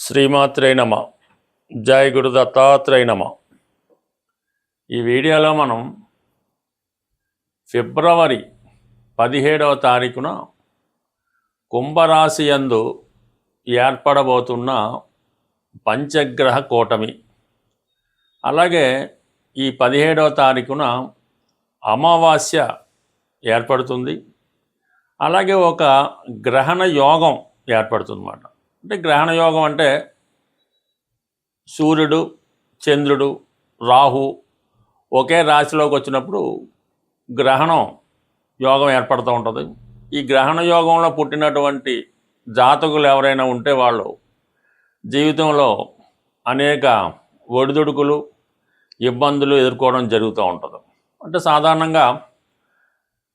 శ్రీమాత్రే నమ. జై గురు దత్తాత్రేయ నమ. ఈ వీడియోలో మనం ఫిబ్రవరి 17వ తారీఖున కుంభరాశి యందు ఏర్పడబోతున్న పంచగ్రహ కూటమి, అలాగే ఈ 17వ తారీఖున అమావాస్య ఏర్పడుతుంది. అలాగే ఒక గ్రహణ యోగం ఏర్పడుతుందన్నమాట. అంటే గ్రహణ యోగం అంటే సూర్యుడు, చంద్రుడు, రాహు ఒకే రాశిలోకి వచ్చినప్పుడు గ్రహణం యోగం ఏర్పడుతూ ఉంటుంది. ఈ గ్రహణ యోగంలో పుట్టినటువంటి జాతకులు ఎవరైనా ఉంటే వాళ్ళు జీవితంలో అనేక ఒడిదుడుకులు, ఇబ్బందులు ఎదుర్కోవడం జరుగుతూ ఉంటుంది. అంటే సాధారణంగా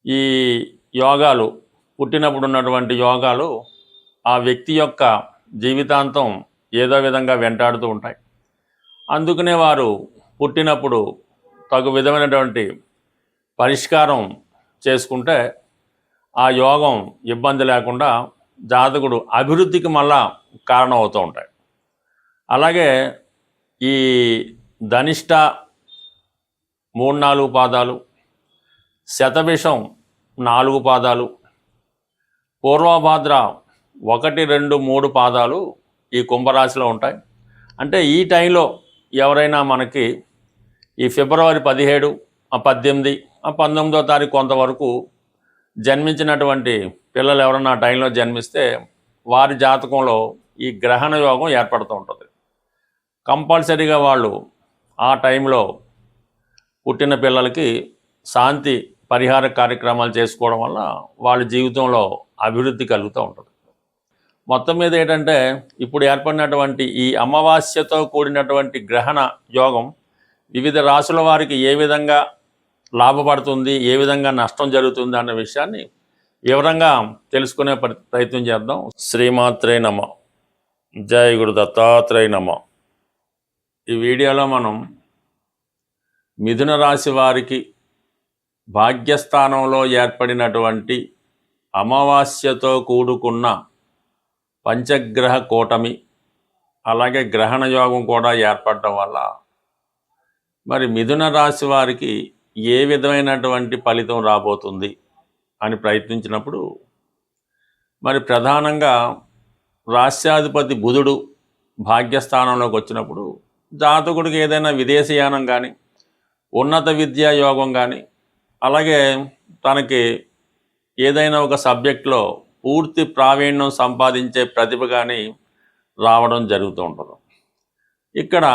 ఈ యోగాలు పుట్టినప్పుడు ఉన్నటువంటి యోగాలు ఆ వ్యక్తి యొక్క జీవితాంతం ఏదో విధంగా వెంటాడుతూ ఉంటాయి. అందుకనే వారు పుట్టినప్పుడు తగు విధమైనటువంటి పరిష్కారం చేసుకుంటే ఆ యోగం ఇబ్బంది లేకుండా జాతకుడు అభివృద్ధికి మళ్ళా కారణం అవుతూ ఉంటాయి. అలాగే ఈ ధనిష్ట 3-4 పాదాలు, శతభిషం 4 పాదాలు, పూర్వభాద్ర 1, 2, 3 పాదాలు ఈ కుంభరాశిలో ఉంటాయి. అంటే ఈ టైంలో ఎవరైనా మనకి ఈ ఫిబ్రవరి 17, 18, 19వ తారీఖు కొంతవరకు జన్మించినటువంటి పిల్లలు ఎవరైనా ఆ టైంలో జన్మిస్తే వారి జాతకంలో ఈ గ్రహణ యోగం ఏర్పడుతూ ఉంటుంది. కంపల్సరీగా వాళ్ళు ఆ టైంలో పుట్టిన పిల్లలకి శాంతి పరిహార కార్యక్రమాలు చేసుకోవడం వల్ల వాళ్ళ జీవితంలో అభివృద్ధి కలుగుతూ ఉంటుంది. మొత్తం మీద ఏంటంటే ఇప్పుడు ఏర్పడినటువంటి ఈ అమావాస్యతో కూడినటువంటి గ్రహణ యోగం వివిధ రాశుల వారికి ఏ విధంగా లాభపడుతుంది, ఏ విధంగా నష్టం జరుగుతుంది అన్న విషయాన్ని వివరంగా తెలుసుకునే ప్రయత్నం చేద్దాం. శ్రీమాత్రే నమ. జై గురు దత్తాత్రేయ నమ. ఈ వీడియోలో మనం మిథున రాశి వారికి భాగ్యస్థానంలో ఏర్పడినటువంటి అమావాస్యతో కూడుకున్న పంచగ్రహ కూటమి, అలాగే గ్రహణ యోగం కూడా ఏర్పడటం వల్ల మరి మిథున రాశి వారికి ఏ విధమైనటువంటి ఫలితం రాబోతుంది అని ప్రయత్నించినప్పుడు మరి ప్రధానంగా రాశ్యాధిపతి బుధుడు భాగ్యస్థానంలోకి వచ్చినప్పుడు జాతకుడికి ఏదైనా విదేశీయానం కానీ, ఉన్నత విద్యా యోగం కానీ, అలాగే తనకి ఏదైనా ఒక సబ్జెక్ట్లో పూర్తి ప్రావీణ్యం సంపాదించే ప్రతిభ కానీ రావడం జరుగుతూ ఉంటుంది. ఇక్కడ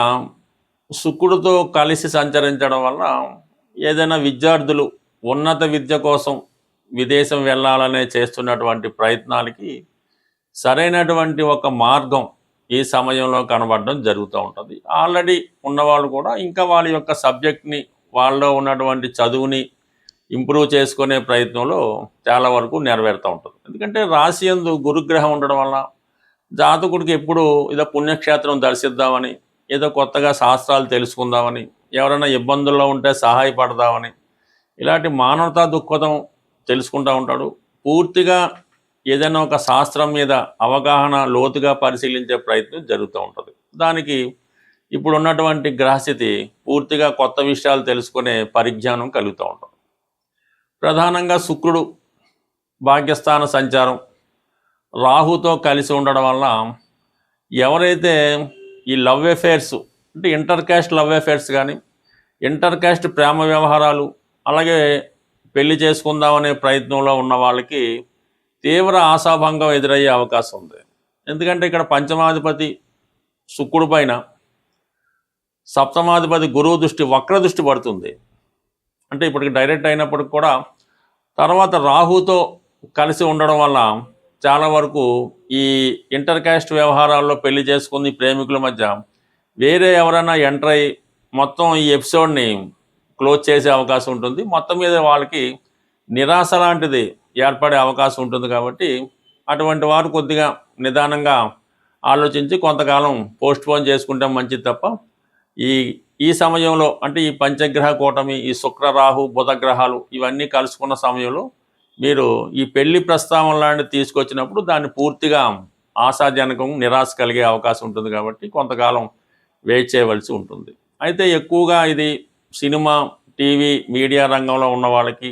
శుక్రుడితో కలిసి సంచరించడం వల్ల ఏదైనా విద్యార్థులు ఉన్నత విద్య కోసం విదేశం వెళ్ళాలనే చేస్తున్నటువంటి ప్రయత్నాలకి సరైనటువంటి ఒక మార్గం ఈ సమయంలో కనబడడం జరుగుతూ ఉంటుంది. ఆల్రెడీ ఉన్నవాళ్ళు కూడా ఇంకా వాళ్ళ యొక్క సబ్జెక్ట్ని, వాళ్ళలో ఉన్నటువంటి చదువుని ఇంప్రూవ్ చేసుకునే ప్రయత్నంలో చాలా వరకు నెరవేరుతూ ఉంటుంది. ఎందుకంటే రాశి యందు గురుగ్రహం ఉండడం వల్ల జాతకుడికి ఎప్పుడు ఏదో పుణ్యక్షేత్రం దర్శిద్దామని, ఏదో కొత్తగా శాస్త్రాలు తెలుసుకుందామని, ఎవరైనా ఇబ్బందుల్లో ఉంటే సహాయపడదామని, ఇలాంటి మానవతా దృక్పథం తెలుసుకుంటూ ఉంటాడు. పూర్తిగా ఏదైనా ఒక శాస్త్రం మీద అవగాహన లోతుగా పరిశీలించే ప్రయత్నం జరుగుతూ ఉంటుంది. దానికి ఇప్పుడు ఉన్నటువంటి గ్రహస్థితి పూర్తిగా కొత్త విషయాలు తెలుసుకునే పరిజ్ఞానం కలుగుతూ ఉంటుంది. ప్రధానంగా శుక్రుడు భాగ్యస్థాన సంచారం రాహుతో కలిసి ఉండడం వల్ల ఎవరైతే ఈ లవ్ అఫేర్స్ అంటే ఇంటర్ క్యాస్ట్ లవ్ అఫేర్స్ కానీ, ఇంటర్ క్యాస్ట్ ప్రేమ వ్యవహారాలు, అలాగే పెళ్లి చేసుకుందామనే ప్రయత్నంలో ఉన్న వాళ్ళకి తీవ్ర ఆశాభంగం ఎదురయ్యే అవకాశం ఉంది. ఎందుకంటే ఇక్కడ పంచమాధిపతి శుక్రుడి పైన సప్తమాధిపతి గురువు దృష్టి, వక్ర దృష్టి పడుతుంది. అంటే ఇప్పటికి డైరెక్ట్ అయినప్పటికి కూడా తర్వాత రాహుతో కలిసి ఉండడం వల్ల చాలా వరకు ఈ ఇంటర్ క్యాస్ట్ వ్యవహారాల్లో పెళ్లి చేసుకుని ప్రేమికుల మధ్య వేరే ఎవరైనా ఎంటర్ అయ్యి మొత్తం ఈ ఎపిసోడ్ని క్లోజ్ చేసే అవకాశం ఉంటుంది. మొత్తం మీద వాళ్ళకి నిరాశ లాంటిది ఏర్పడే అవకాశం ఉంటుంది. కాబట్టి అటువంటి వారు కొద్దిగా నిదానంగా ఆలోచించి కొంతకాలం పోస్ట్పోన్ చేసుకుంటే మంచిది తప్ప ఈ సమయంలో అంటే ఈ పంచగ్రహ కూటమి, ఈ శుక్ర, రాహు, బుధ గ్రహాలు ఇవన్నీ కలుసుకున్న సమయంలో మీరు ఈ పెళ్లి ప్రస్తావన లాంటివి తీసుకొచ్చినప్పుడు దాన్ని పూర్తిగా ఆశాజనకం, నిరాశ కలిగే అవకాశం ఉంటుంది కాబట్టి కొంతకాలం వెయిట్ చేయవలసి ఉంటుంది. అయితే ఎక్కువగా ఇది సినిమా, టీవీ, మీడియా రంగంలో ఉన్న వాళ్ళకి,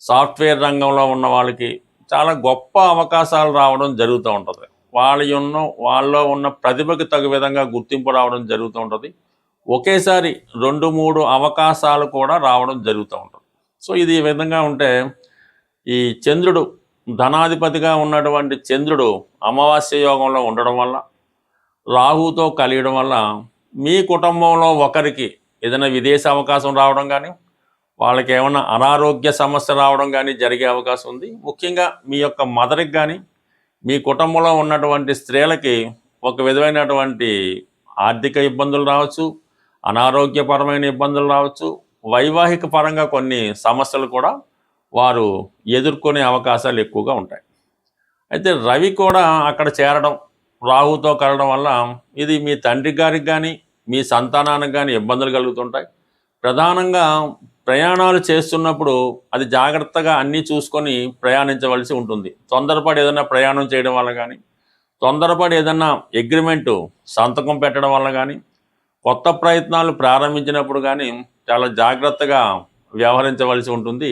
సాఫ్ట్వేర్ రంగంలో ఉన్న వాళ్ళకి చాలా గొప్ప అవకాశాలు రావడం జరుగుతూ ఉంటుంది. వాళ్ళలో ఉన్న ప్రతిభకు తగు విధంగా గుర్తింపు రావడం జరుగుతూ ఉంటుంది. ఒకేసారి 2-3 అవకాశాలు కూడా రావడం జరుగుతూ ఉంటుంది. సో ఇది ఈ విధంగా ఉంటే, ఈ చంద్రుడు ధనాధిపతిగా ఉన్నటువంటి చంద్రుడు అమావాస్య యోగంలో ఉండడం వల్ల, రాహుతో కలియడం వల్ల మీ కుటుంబంలో ఒకరికి ఏదైనా విదేశీ అవకాశం రావడం కానీ, వాళ్ళకి ఏమైనా అనారోగ్య సమస్య రావడం కానీ జరిగే అవకాశం ఉంది. ముఖ్యంగా మీ యొక్క మదర్కి కానీ, మీ కుటుంబంలో ఉన్నటువంటి స్త్రీలకి ఒక విధమైనటువంటి ఆర్థిక ఇబ్బందులు రావచ్చు, అనారోగ్యపరమైన ఇబ్బందులు రావచ్చు, వైవాహిక పరంగా కొన్ని సమస్యలు కూడా వారు ఎదుర్కొనే అవకాశాలు ఎక్కువగా ఉంటాయి. అయితే రవి కూడా అక్కడ చేరడం, రాహుతో కలవడం వల్ల ఇది మీ తండ్రి గారికి కానీ, మీ సంతానానికి కానీ ఇబ్బందులు కలుగుతుంటాయి. ప్రధానంగా ప్రయాణాలు చేస్తున్నప్పుడు అది జాగ్రత్తగా అన్నీ చూసుకొని ప్రయాణించవలసి ఉంటుంది. తొందరపడి ఏదైనా ప్రయాణం చేయడం వల్ల కానీ, తొందరపడి ఏదైనా అగ్రిమెంటు సంతకం పెట్టడం వల్ల కానీ, కొత్త ప్రయత్నాలు ప్రారంభించినప్పుడు కానీ చాలా జాగ్రత్తగా వ్యవహరించవలసి ఉంటుంది.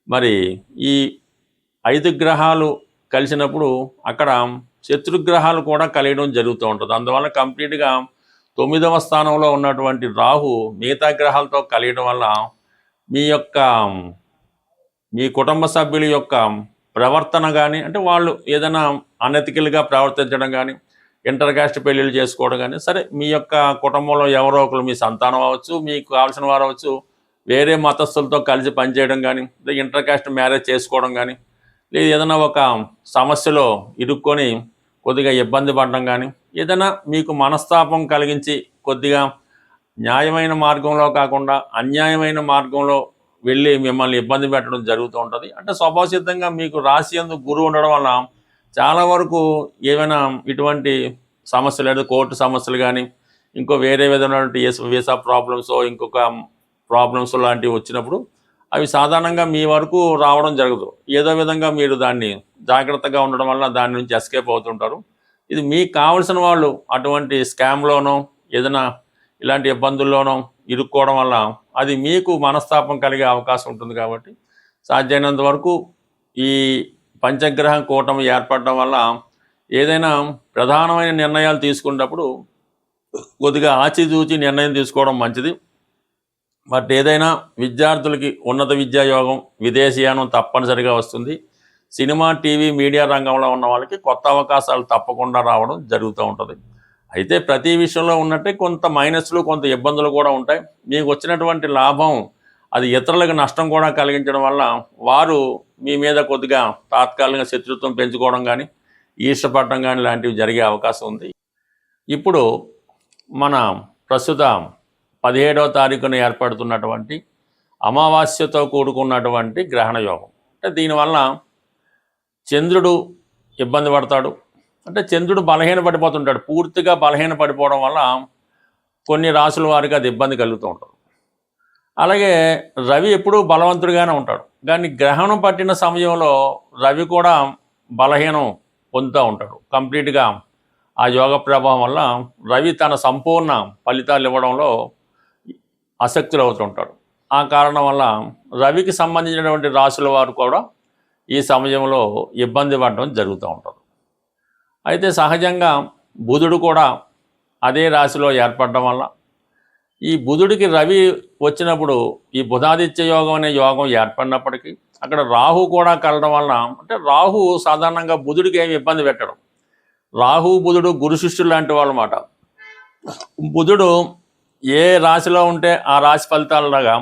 మరి ఈ 5 గ్రహాలు కలిసినప్పుడు అక్కడ శత్రుగ్రహాలు కూడా కలియడం జరుగుతూ ఉంటుంది. అందువల్ల కంప్లీట్గా 9వ స్థానంలో ఉన్నటువంటి రాహు మిగతా గ్రహాలతో కలియడం వల్ల మీ కుటుంబ సభ్యుల యొక్క ప్రవర్తన కానీ, అంటే వాళ్ళు ఏదైనా అనెతికల్గా ప్రవర్తించడం కానీ, ఇంటర్ కాస్ట్ పెళ్ళిళ్ళు చేసుకోవడం కానీ, సరే మీ యొక్క కుటుంబంలో ఎవరో ఒకరు మీ సంతానం అవ్వచ్చు, మీకు కావాల్సిన వారు అవ్వచ్చు, వేరే మతస్థులతో కలిసి పనిచేయడం కానీ, ఇంటర్ కాస్ట్ మ్యారేజ్ చేసుకోవడం కానీ, లేదు ఏదైనా ఒక సమస్యలో ఇరుక్కొని కొద్దిగా ఇబ్బంది పడడం కానీ, ఏదైనా మీకు మనస్తాపం కలిగించి కొద్దిగా న్యాయమైన మార్గంలో కాకుండా అన్యాయమైన మార్గంలో వెళ్ళి మిమ్మల్ని ఇబ్బంది పెట్టడం జరుగుతూ ఉంటుంది. అంటే స్వభావసిద్ధంగా మీకు రాశి యందు గురువు ఉండడం వల్ల చాలా వరకు ఏమైనా ఇటువంటి సమస్యలు, లేదా కోర్టు సమస్యలు కానీ, ఇంకో వేరే విధమైనటువంటి వీసా ప్రాబ్లమ్స్, ఇంకొక ప్రాబ్లమ్స్ లాంటివి వచ్చినప్పుడు అవి సాధారణంగా మీ వరకు రావడం జరగదు. ఏదో విధంగా మీరు దాన్ని జాగ్రత్తగా ఉండడం వల్ల దాని నుంచి ఎస్కేప్ అవుతుంటారు. ఇది మీకు కావలసిన వాళ్ళు అటువంటి స్కామ్లోనో ఏదైనా ఇలాంటి ఇబ్బందుల్లోనో ఇరుక్కోవడం వల్ల అది మీకు మనస్తాపం కలిగే అవకాశం ఉంటుంది. కాబట్టి సాధ్యమైనంత వరకు ఈ పంచగ్రహ కూటమి ఏర్పడడం వల్ల ఏదైనా ప్రధానమైన నిర్ణయాలు తీసుకున్నప్పుడు కొద్దిగా ఆచితూచి నిర్ణయం తీసుకోవడం మంచిది. బట్ ఏదైనా విద్యార్థులకి ఉన్నత విద్యాయోగం, విదేశీయానం తప్పనిసరిగా వస్తుంది. సినిమా, టీవీ, మీడియా రంగంలో ఉన్న వాళ్ళకి కొత్త అవకాశాలు తప్పకుండా రావడం జరుగుతూ ఉంటుంది. అయితే ప్రతి విషయంలో ఉన్నట్టే కొంత మైనస్లు, కొంత ఇబ్బందులు కూడా ఉంటాయి. మీకు వచ్చినటువంటి లాభం అది ఇతరులకు నష్టం కూడా కలిగించడం వల్ల వారు మీ మీద కొద్దిగా తాత్కాలికంగా శత్రుత్వం పెంచుకోవడం కానీ, ఈర్షపడడం కానీ లాంటివి జరిగే అవకాశం ఉంది. ఇప్పుడు మన ప్రస్తుత 17వ తారీఖున ఏర్పడుతున్నటువంటి అమావాస్యతో కూడుకున్నటువంటి గ్రహణ యోగం, అంటే దీనివల్ల చంద్రుడు ఇబ్బంది పడతాడు. అంటే చంద్రుడు బలహీన పడిపోతుంటాడు. పూర్తిగా బలహీన పడిపోవడం వల్ల కొన్ని రాసుల వారికి అది ఇబ్బంది కలుగుతూ ఉంటుంది. అలాగే రవి ఎప్పుడూ బలవంతుడిగానే ఉంటాడు, కానీ గ్రహణం పట్టిన సమయంలో రవి కూడా బలహీనం పొందుతూ ఉంటాడు. కంప్లీట్గా ఆ యోగ ప్రభావం వల్ల రవి తన సంపూర్ణ ఫలితాలు ఇవ్వడంలో ఆసక్తులు అవుతుంటాడు. ఆ కారణం వల్ల రవికి సంబంధించినటువంటి రాశుల వారు కూడా ఈ సమయంలో ఇబ్బంది పడడం జరుగుతూ ఉంటుంది. అయితే సహజంగా బుధుడు కూడా అదే రాశిలో ఏర్పడడం వల్ల ఈ బుధుడికి రవి వచ్చినప్పుడు ఈ బుధాదిత్య యోగం అనే యోగం ఏర్పడినప్పటికీ అక్కడ రాహు కూడా కలడం వల్ల, అంటే రాహు సాధారణంగా బుధుడికి ఏమి ఇబ్బంది పెట్టడం. రాహు బుధుడు గురు శిష్యులు లాంటి వాళ్ళు అన్నమాట. బుధుడు ఏ రాశిలో ఉంటే ఆ రాశి ఫలితాలలాగా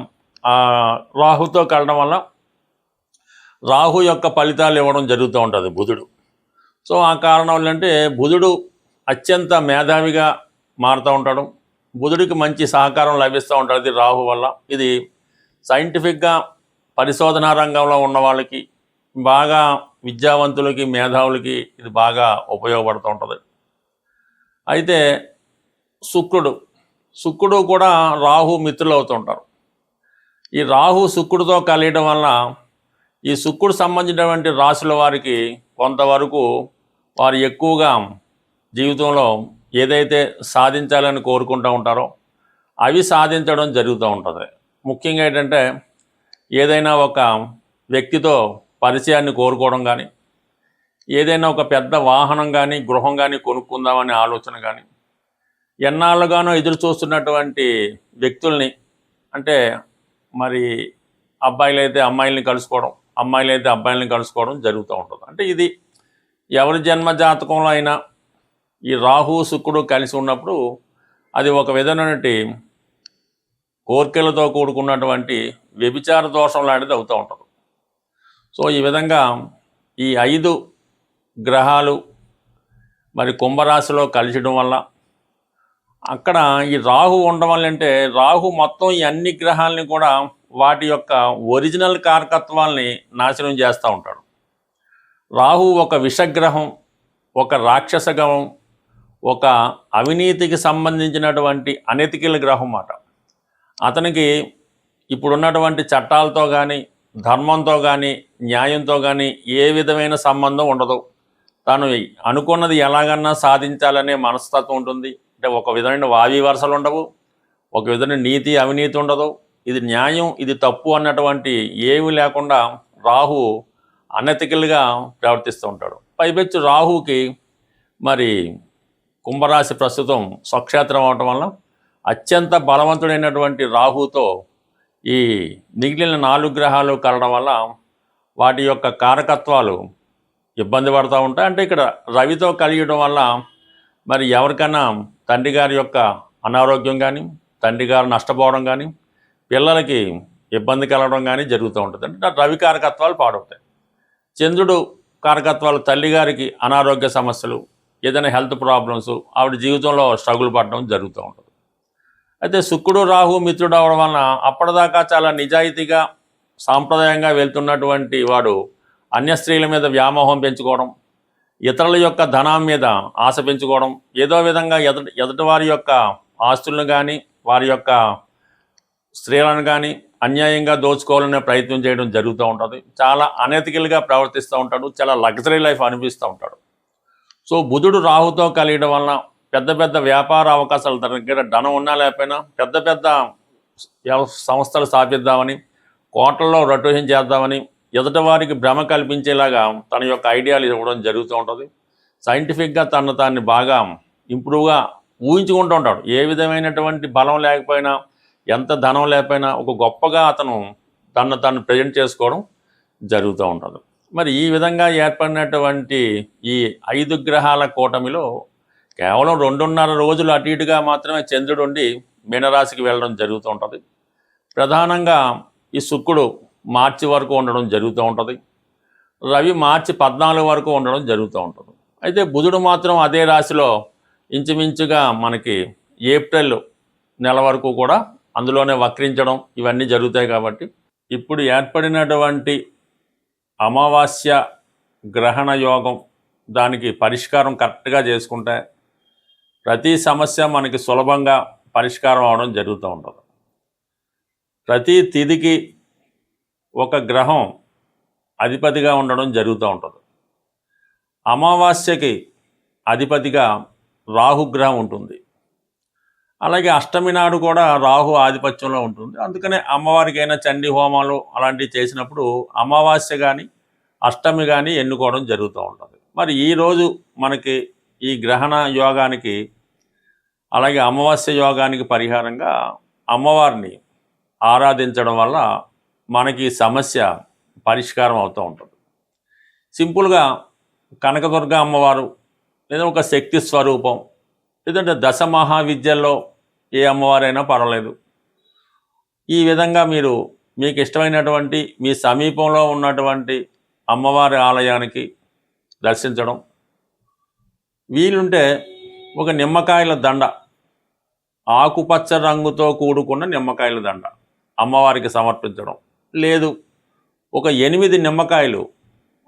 రాహుతో కలడం వల్ల రాహు యొక్క ఫలితాలు ఇవ్వడం జరుగుతూ ఉంటుంది బుధుడు. సో ఆ కారణం ఏంటంటే బుధుడు అత్యంత మేధావిగా మారుతూ ఉంటాడు. బుధుడికి మంచి సహకారం లభిస్తూ ఉంటుంది రాహు వల్ల. ఇది సైంటిఫిక్గా పరిశోధనా రంగంలో ఉన్న వాళ్ళకి, బాగా విద్యావంతులకి, మేధావులకి ఇది బాగా ఉపయోగపడుతూ ఉంటుంది. అయితే శుక్రుడు కూడా రాహు మిత్రులు అవుతుంటారు. ఈ రాహు శుక్రుడితో కలియడం వల్ల ఈ శుక్రుడు సంబంధించినటువంటి రాశుల వారికి కొంతవరకు వారు ఎక్కువగా జీవితంలో ఏదైతే సాధించాలని కోరుకుంటూ ఉంటారో అవి సాధించడం జరుగుతూ ఉంటుంది. ముఖ్యంగా ఏంటంటే ఏదైనా ఒక వ్యక్తితో పరిచయాన్ని కోరుకోవడం కానీ, ఏదైనా ఒక పెద్ద వాహనం కానీ గృహం కానీ కొనుక్కుందామనే ఆలోచన కానీ, ఎన్నాళ్ళుగానో ఎదురు చూస్తున్నటువంటి వ్యక్తుల్ని, అంటే మరి అబ్బాయిలైతే అమ్మాయిల్ని కలుసుకోవడం, అమ్మాయిలైతే అబ్బాయిల్ని కలుసుకోవడం జరుగుతూ ఉంటుంది. అంటే ఇది ఎవరి జన్మ జాతకంలో అయినా ఈ రాహు శుక్రుడు కలిసి ఉన్నప్పుడు అది ఒక విధమైనటువంటి కోర్కెలతో కూడుకున్నటువంటి వ్యభిచార దోషం లాంటిది అవుతూ ఉంటుంది. సో ఈ విధంగా ఈ 5 గ్రహాలు మరి కుంభరాశిలో కలిసడం వల్ల అక్కడ ఈ రాహు ఉండడం వల్ల, అంటే రాహు మొత్తం ఈ అన్ని గ్రహాలని కూడా వాటి యొక్క ఒరిజినల్ కారకత్వాల్ని నాశనం చేస్తూ ఉంటాడు. రాహు ఒక విషగ్రహం, ఒక రాక్షస గ్రహం, ఒక అవినీతికి సంబంధించినటువంటి అనెతికల్ గ్రహం మాట. అతనికి ఇప్పుడున్నటువంటి చట్టాలతో కానీ, ధర్మంతో కానీ, న్యాయంతో కానీ ఏ విధమైన సంబంధం ఉండదు. తాను అనుకున్నది ఎలాగన్నా సాధించాలనే మనస్తత్వం ఉంటుంది. అంటే ఒక విధమైన వావి వరుసలు ఉండవు, ఒక విధమైన నీతి అవినీతి ఉండదు, ఇది న్యాయం ఇది తప్పు అన్నటువంటి ఏమి లేకుండా రాహు అనెతికల్గా ప్రవర్తిస్తూ ఉంటాడు. పైపెచ్చు రాహుకి మరి కుంభరాశి ప్రస్తుతం స్వక్షేత్రం అవటం వల్ల అత్యంత బలవంతుడైనటువంటి రాహుతో ఈ మిగిలిన 4 గ్రహాలు కలవడం వల్ల వాటి యొక్క కారకత్వాలు ఇబ్బంది పడుతూ ఉంటాయి. అంటే ఇక్కడ రవితో కలియడం వల్ల మరి ఎవరికైనా తండ్రి గారి యొక్క అనారోగ్యం కానీ, తండ్రి గారు నష్టపోవడం కానీ, పిల్లలకి ఇబ్బంది కలగడం కానీ జరుగుతూ ఉంటుంది. అంటే రవి కారకత్వాలు పాడవుతాయి. చంద్రుడు కారకత్వాలు తల్లిగారికి అనారోగ్య సమస్యలు, ఏదైనా హెల్త్ ప్రాబ్లమ్స్, ఆవిడ జీవితంలో స్ట్రగుల్ పడడం జరుగుతూ ఉంటుంది. అయితే శుక్రుడు రాహు మిత్రుడు అవడం వలన అప్పటిదాకా చాలా నిజాయితీగా సాంప్రదాయంగా వెళ్తున్నటువంటి వాడు అన్య స్త్రీల మీద వ్యామోహం పెంచుకోవడం, ఇతరుల యొక్క ధనం మీద ఆశ పెంచుకోవడం, ఏదో విధంగా ఎదుటి వారి యొక్క ఆస్తులను కానీ వారి యొక్క స్త్రీలను కానీ అన్యాయంగా దోచుకోవాలనే ప్రయత్నం చేయడం జరుగుతూ ఉంటుంది. చాలా అనెతికల్గా ప్రవర్తిస్తూ ఉంటాడు, చాలా లగ్జరీ లైఫ్ అనిపిస్తూ ఉంటాడు. సో బుధుడు రాహుతో కలియడం వలన పెద్ద పెద్ద వ్యాపార అవకాశాల దగ్గర ధనం ఉన్నా లేకపోయినా పెద్ద పెద్ద సంస్థలు స్థాపిద్దామని, కోట్లలో రొటేషన్ చేద్దామని ఎదుటి వారికి భ్రమ కల్పించేలాగా తన యొక్క ఐడియాలు ఇవ్వడం జరుగుతూ ఉంటుంది. సైంటిఫిక్గా తాన్ని బాగా ఇంప్రూవ్గా ఊహించుకుంటూ ఉంటాడు. ఏ విధమైనటువంటి బలం లేకపోయినా, ఎంత ధనం లేకపోయినా ఒక గొప్పగా అతను తను ప్రజెంట్ చేసుకోవడం జరుగుతూ ఉంటుంది. మరి ఈ విధంగా ఏర్పడినటువంటి ఈ 5 గ్రహాల కూటమిలో కేవలం 2.5 రోజులు అటు ఇటుగా మాత్రమే చంద్రుడు ఉండి మీనరాశికి వెళ్ళడం జరుగుతూ ఉంటుంది. ప్రధానంగా ఈ శుక్రుడు మార్చి వరకు ఉండడం జరుగుతూ ఉంటుంది, రవి మార్చి 14 వరకు ఉండడం జరుగుతూ ఉంటుంది. అయితే బుధుడు మాత్రం అదే రాశిలో ఇంచుమించుగా మనకి ఏప్రిల్ నెల వరకు కూడా అందులోనే వక్రించడం ఇవన్నీ జరుగుతాయి. కాబట్టి ఇప్పుడు ఏర్పడినటువంటి అమావాస్య గ్రహణ యోగం, దానికి పరిష్కారం కరెక్ట్గా చేసుకుంటే ప్రతి సమస్య మనకి సులభంగా పరిష్కారం అవడం జరుగుతూ ఉంటుంది. ప్రతి తిథికి ఒక గ్రహం అధిపతిగా ఉండడం జరుగుతూ ఉంటుంది. అమావాస్యకి అధిపతిగా రాహుగ్రహం ఉంటుంది. అలాగే అష్టమి నాడు కూడా రాహు ఆధిపత్యంలో ఉంటుంది. అందుకనే అమ్మవారికైనా చండీ హోమాలు అలాంటివి చేసినప్పుడు అమావాస్య కానీ అష్టమి కానీ ఎన్నుకోవడం జరుగుతూ ఉంటుంది. మరి ఈరోజు మనకి ఈ గ్రహణ యోగానికి అలాగే అమావాస్య యోగానికి పరిహారంగా అమ్మవారిని ఆరాధించడం వల్ల మనకి సమస్య పరిష్కారం అవుతూ ఉంటుంది. సింపుల్గా కనకదుర్గ అమ్మవారు లేదా ఒక శక్తి స్వరూపం, లేదంటే దశ మహావిద్యల్లో ఏ అమ్మవారైనా పర్వాలేదు. ఈ విధంగా మీకు ఇష్టమైనటువంటి మీ సమీపంలో ఉన్నటువంటి అమ్మవారి ఆలయానికి దర్శించడం, వీలుంటే ఒక నిమ్మకాయల దండ, ఆకుపచ్చ రంగుతో కూడుకున్న నిమ్మకాయల దండ అమ్మవారికి సమర్పించడం, లేదు ఒక 8 నిమ్మకాయలు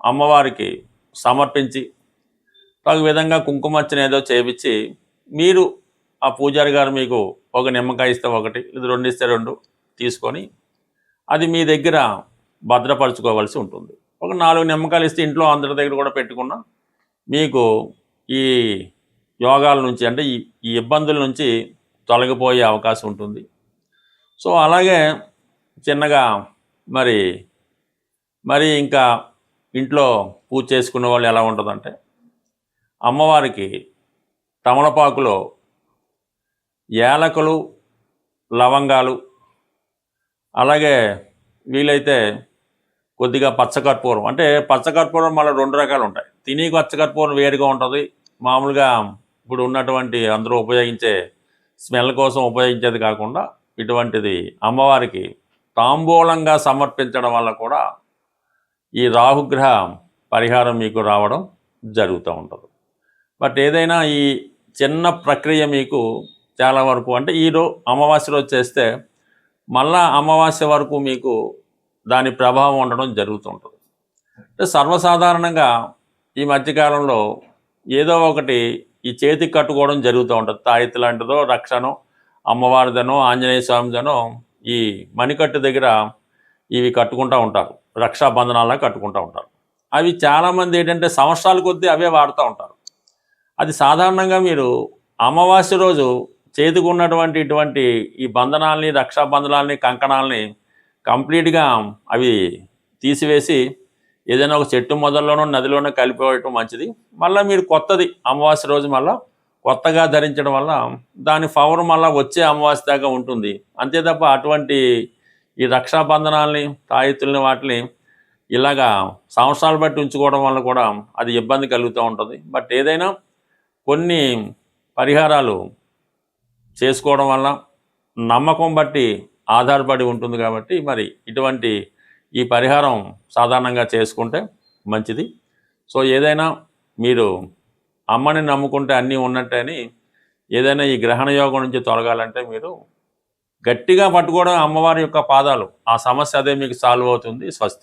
అమ్మవారికి సమర్పించి ఒక విధంగా కుంకుమర్చన ఏదో చేపించి, మీరు ఆ పూజారి గారు మీకు ఒక నిమ్మకాయ ఇస్తే ఒకటి, ఇది 2 ఇస్తే 2 తీసుకొని అది మీ దగ్గర భద్రపరచుకోవాల్సి ఉంటుంది. ఒక 4 నిమ్మకాయలు ఇస్తే ఇంట్లో అందరి దగ్గర కూడా పెట్టుకున్నా మీకు ఈ యోగాల నుంచి అంటే ఈ ఇబ్బందుల నుంచి తొలగిపోయే అవకాశం ఉంటుంది. సో అలాగే చిన్నగా మరి మరి ఇంకా ఇంట్లో పూజ చేసుకునే వాళ్ళు ఎలా ఉంటుందంటే, అమ్మవారికి తమలపాకులో యాలకులు, లవంగాలు, అలాగే వీలైతే కొద్దిగా పచ్చకర్పూరం, అంటే పచ్చకర్పూరం మళ్ళీ 2 రకాలు ఉంటాయి. తిని పచ్చకర్పూరం వేరుగా ఉంటుంది, మామూలుగా ఇప్పుడు ఉన్నటువంటి అందరూ ఉపయోగించే స్మెల్ కోసం ఉపయోగించేది కాకుండా ఇటువంటిది అమ్మవారికి తాంబూలంగా సమర్పించడం వల్ల కూడా ఈ రాహుగ్రహ పరిహారం మీకు రావడం జరుగుతూ ఉంటుంది. బట్ ఏదైనా ఈ చిన్న ప్రక్రియ మీకు చాలా వరకు అంటే అమావాస్య రోజు చేస్తే మళ్ళా అమావాస్య వరకు మీకు దాని ప్రభావం ఉండడం జరుగుతుంటుంది. అంటే సర్వసాధారణంగా ఈ మధ్యకాలంలో ఏదో ఒకటి ఈ చేతికి కట్టుకోవడం జరుగుతూ ఉంటుంది. తాయెత్తు లాంటిదో, రక్షనో, అమ్మవారిదనో, ఆంజనేయ స్వామిదనో ఈ మణికట్టు దగ్గర ఇవి కట్టుకుంటూ ఉంటారు, రక్షాబంధనాలా కట్టుకుంటూ ఉంటారు. అవి చాలామంది ఏంటంటే సంవత్సరాల కొద్దీ అవే వాడుతూ ఉంటారు. అది సాధారణంగా మీరు అమావాస్య రోజు చేతికి ఉన్నటువంటి ఇటువంటి ఈ బంధనాల్ని, రక్షాబంధనాల్ని, కంకణాలని కంప్లీట్గా అవి తీసివేసి ఏదైనా ఒక చెట్టు మొదల్లోనో నదిలోనో కలిపివేయటం మంచిది. మళ్ళీ మీరు కొత్తది అమావాస్య రోజు మళ్ళీ కొత్తగా ధరించడం వల్ల దాని పవర్ మళ్ళీ వచ్చే అమావాస్య దాకా ఉంటుంది. అంతే తప్ప అటువంటి ఈ రక్షాబంధనాల్ని, తాయెత్తుల్ని, వాటిని ఇలాగా సంవత్సరాలు బట్టి ఉంచుకోవడం వల్ల కూడా అది ఇబ్బంది కలుగుతూ ఉంటుంది. బట్ ఏదైనా కొన్ని పరిహారాలు చేసుకోవడం వల్ల నమ్మకం బట్టి ఆధారపడి ఉంటుంది కాబట్టి మరి ఇటువంటి ఈ పరిహారం సాధారణంగా చేసుకుంటే మంచిది. సో ఏదైనా మీరు అమ్మని నమ్ముకుంటే అన్నీ ఉన్నట్టని, ఏదైనా ఈ గ్రహణ యోగం నుంచి తొలగాలంటే మీరు గట్టిగా పట్టుకోవడం అమ్మవారి యొక్క పాదాలు, ఆ సమస్య అదే మీకు సాల్వ్ అవుతుంది. స్వస్తి.